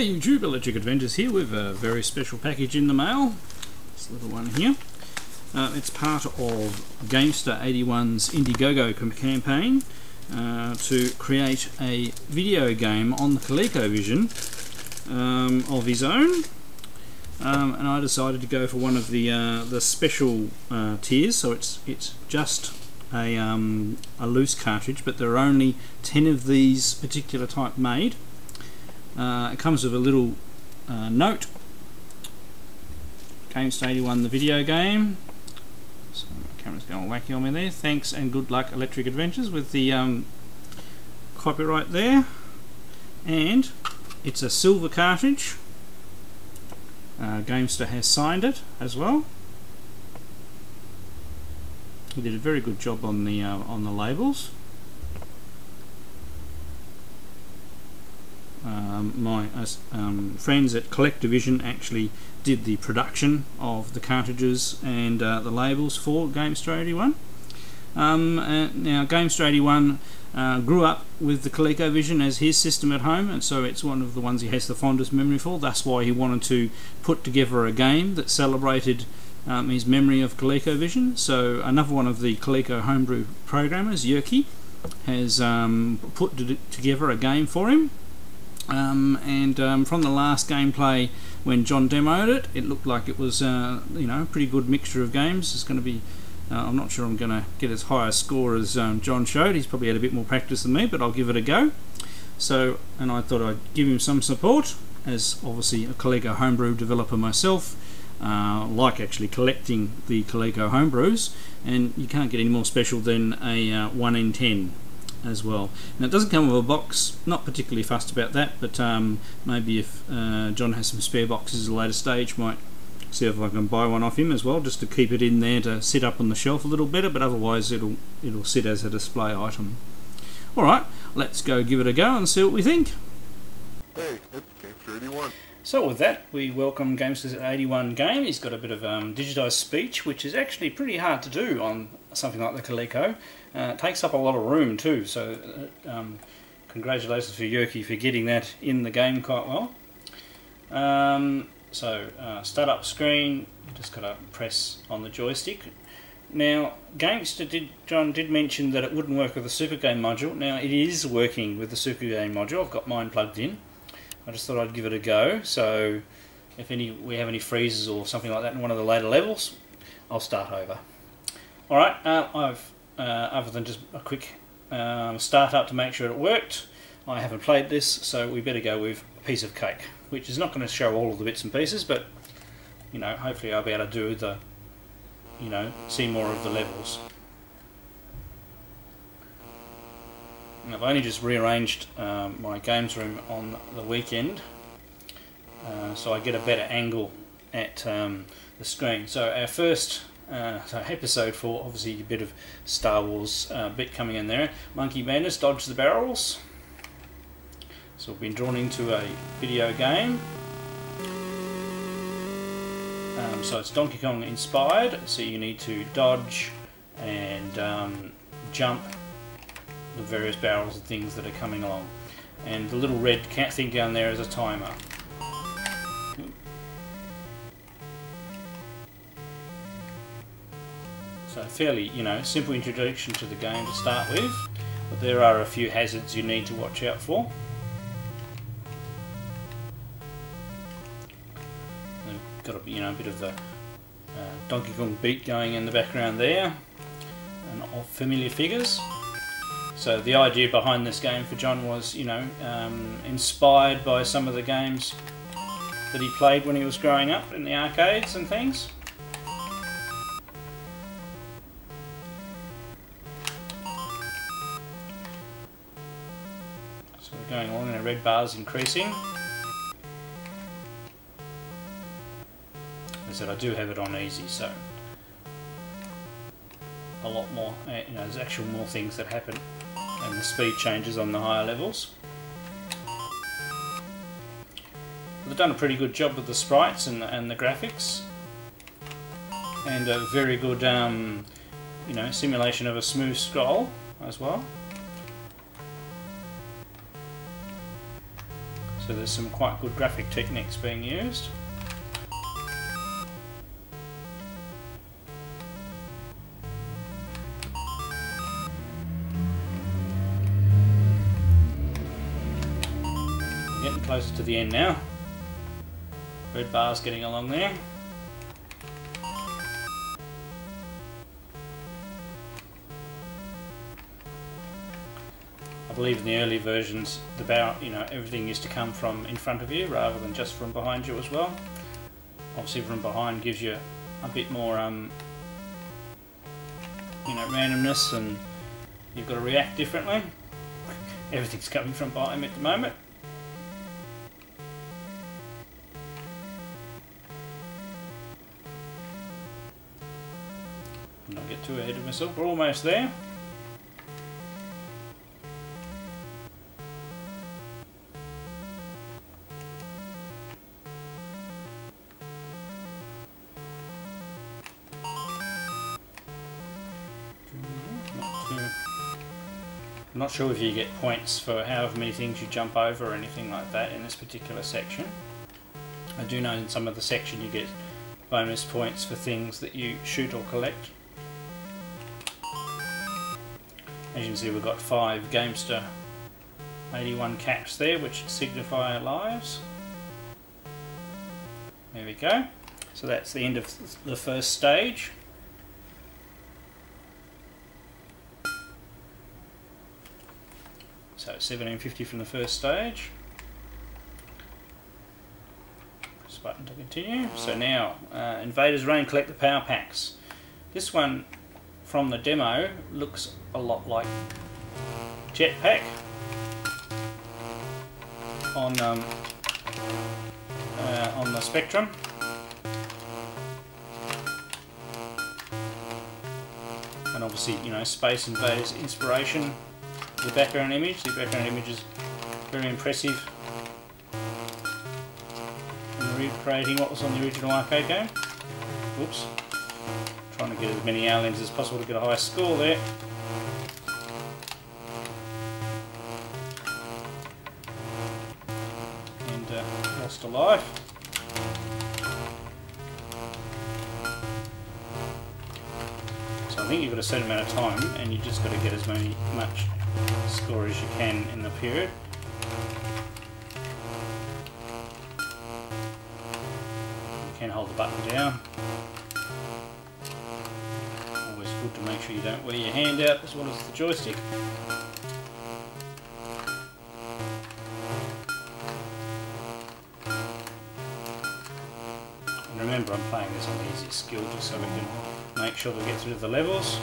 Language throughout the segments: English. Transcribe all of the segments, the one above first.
Hey YouTube, Electric Adventures here with a very special package in the mail. This little one here. It's part of Gamester81's Indiegogo campaign to create a video game on the ColecoVision of his own. And I decided to go for one of the special tiers, so it's just a loose cartridge, but there are only 10 of these particular type made. It comes with a little note. Gamester81 the video game. So my camera's going wacky on me there. Thanks and good luck, Electric Adventures, with the copyright there. And it's a silver cartridge. Gamester has signed it as well. He did a very good job on the labels. My friends at ColecoVision actually did the production of the cartridges and the labels for Gamester81. Now Gamester81 grew up with the ColecoVision as his system at home, and so it's one of the ones he has the fondest memory for. That's why he wanted to put together a game that celebrated his memory of ColecoVision. So another one of the Coleco homebrew programmers, Yerky, has put together a game for him. From the last gameplay, when John demoed it, it looked like it was a pretty good mixture of games. It's going to be I'm not sure I'm going to get as high a score as John showed. He's probably had a bit more practice than me, but I'll give it a go. So, and I thought I'd give him some support, as obviously a Coleco homebrew developer myself. Like actually collecting the Coleco homebrews, and you can't get any more special than a 1 in 10 as well. Now it doesn't come with a box, not particularly fussed about that, but maybe if John has some spare boxes at a later stage, might see if I can buy one off him as well, just to keep it in there to sit up on the shelf a little better, but otherwise it'll sit as a display item. Alright, let's go give it a go and see what we think. Hey, it's Gamester81. So with that, we welcome Gamester81 game. He's got a bit of digitised speech, which is actually pretty hard to do on something like the Coleco. It takes up a lot of room too, so congratulations for Yerky for getting that in the game quite well. Start up screen, just got to press on the joystick. Now, John did mention that it wouldn't work with the Super Game module. Now, it is working with the Super Game module. I've got mine plugged in. I just thought I'd give it a go, so if we have any freezes or something like that in one of the later levels, I'll start over. Alright, other than just a quick start up to make sure it worked, I haven't played this, so we better go with a piece of cake, which is not going to show all of the bits and pieces, but hopefully I'll be able to do the, see more of the levels. I've only just rearranged my games room on the weekend, so I get a better angle at the screen. So our first episode 4, obviously a bit of Star Wars bit coming in there. Monkey Madness, dodge the barrels. So we've been drawn into a video game. So it's Donkey Kong inspired, so you need to dodge and jump the various barrels and things that are coming along. And the little red cat thing down there is a timer. So fairly, simple introduction to the game to start with, but there are a few hazards you need to watch out for. Got a bit of the Donkey Kong beat going in the background there, and of familiar figures. So the idea behind this game for John was, inspired by some of the games that he played when he was growing up in the arcades and things. So we're going along and our red bar's increasing. As I said, I do have it on easy, so a lot more, there's actually more things that happen, and the speed changes on the higher levels. But they've done a pretty good job with the sprites and the graphics, and a very good, simulation of a smooth scroll as well. So there's some quite good graphic techniques being used. Getting closer to the end now. Red bar's getting along there. I believe in the early versions, the barrel, everything used to come from in front of you rather than just from behind you as well. Obviously, from behind gives you a bit more, randomness, and you've got to react differently. Everything's coming from behind me at the moment. Not get too ahead of myself. We're almost there. I'm not sure if you get points for however many things you jump over or anything like that in this particular section. I do know in some of the section you get bonus points for things that you shoot or collect. As you can see, we've got 5 Gamester 81 caps there, which signify lives. There we go. So that's the end of the first stage. So 1750 from the first stage. Press button to continue. So now, Invaders Reign, collect the power packs. This one from the demo looks a lot like Jetpack on the Spectrum. And obviously, Space Invaders inspiration. The background image. The background image is very impressive in recreating what was on the original arcade game. Whoops. Trying to get as many aliens as possible to get a high score there. And lost a life. So I think you've got a certain amount of time and you just got to get as much score as you can in the period. You can hold the button down. Always good to make sure you don't wear your hand out as well as the joystick. And remember, I'm playing this on the easiest skill just so we can make sure we get through the levels.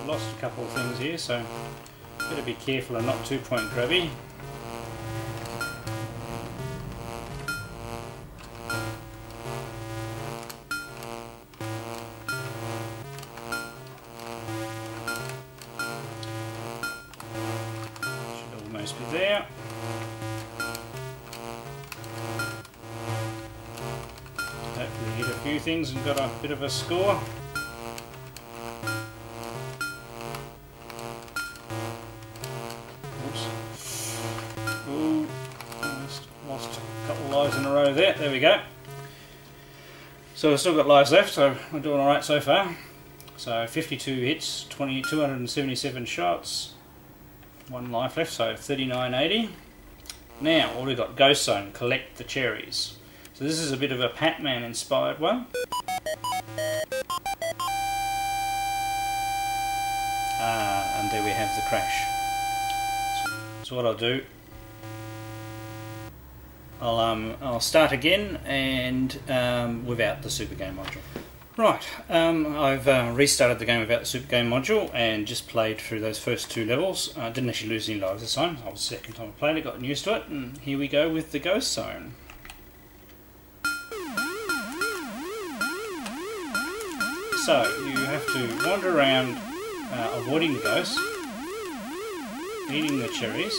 Lost a couple of things here, so better be careful and not two-point grabby. Should almost be there. Hopefully hit a few things and got a bit of a score. There we go. So we've still got lives left, so we're doing alright so far. So 52 hits, 277 shots, 1 life left, so 3980. Now, what we've got, Ghost Zone, collect the cherries. So this is a bit of a Pac-Man inspired one. And there we have the crash. So what I'll do, I'll start again and without the Super Game module. Right, I've restarted the game without the Super Game module and just played through those first 2 levels. I didn't actually lose any lives this time. It was the second time I played it, gotten used to it, and here we go with the Ghost Zone. So, you have to wander around avoiding the ghosts, eating the cherries.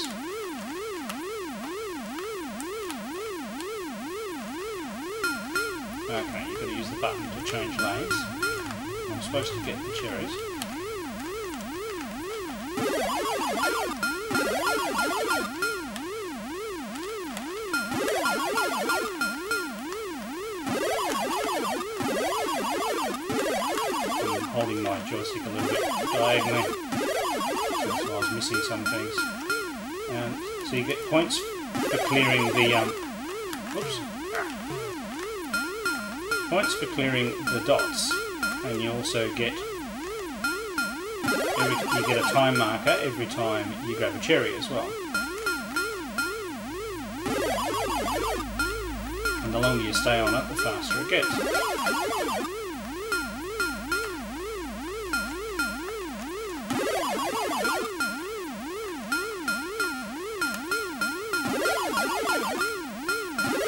Okay, you've got to use the button to change lanes. I'm supposed to get the cherries. Holding my joystick a little bit diagonally, so I was missing some things. So you get points for clearing the points for clearing the dots, and you also get you get a time marker every time you grab a cherry as well. And the longer you stay on it, the faster it gets.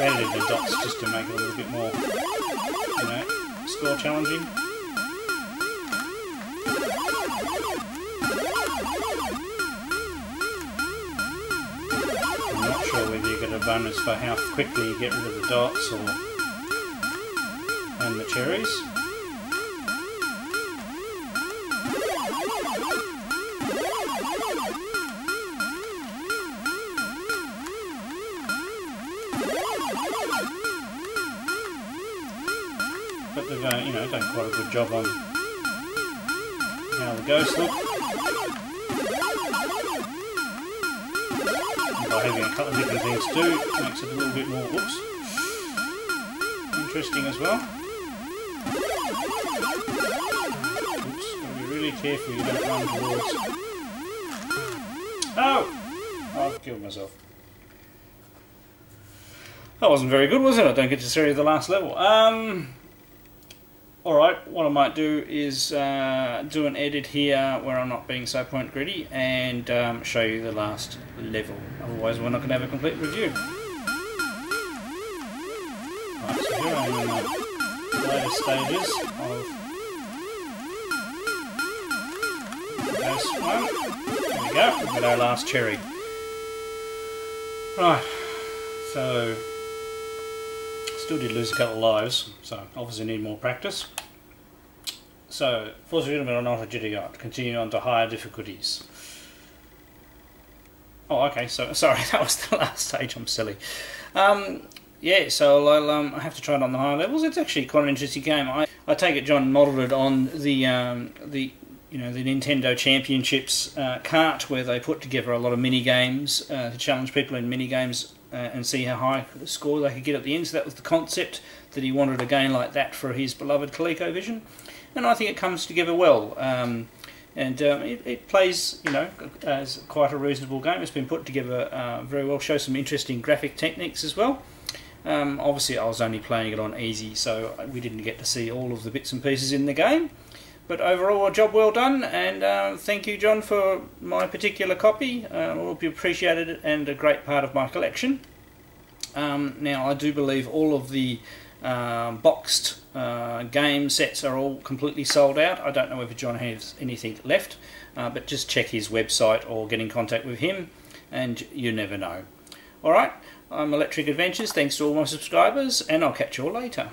Added the dots just to make it a little bit more, score challenging. I'm not sure whether you get a bonus for how quickly you get rid of the dots and the cherries. But they've done quite a good job on how the ghosts look. And by having a couple of different things too, it makes it a little bit more, interesting as well. Gotta be really careful you don't run towards. Oh! I've killed myself. That wasn't very good, was it? I don't get to see the last level. Alright, what I might do is do an edit here where I'm not being so point greedy and show you the last level. Otherwise we're not going to have a complete review. Right, so here I am in the later stages of this one. There we go, we've got our last cherry. Right, so still did lose a couple of lives, so obviously need more practice. So, Forza Ultimate on Auto GTI, continue on to higher difficulties. Oh, okay, so sorry, that was the last stage, I'm silly. Yeah, so I'll have to try it on the higher levels. It's actually quite an interesting game. I take it John modelled it on the Nintendo Championships kart, where they put together a lot of mini games to challenge people in mini games and see how high a score they could get at the end. So that was the concept, that he wanted a game like that for his beloved ColecoVision, and I think it comes together well. It plays, as quite a reasonable game. It's been put together very well. Shows some interesting graphic techniques as well. Obviously, I was only playing it on easy, so we didn't get to see all of the bits and pieces in the game. But overall, a job well done, and thank you, John, for my particular copy. It will be appreciated and a great part of my collection. Now, I do believe all of the boxed game sets are all completely sold out. I don't know if John has anything left, but just check his website or get in contact with him, and you never know. Alright, I'm Electric Adventures. Thanks to all my subscribers, and I'll catch you all later.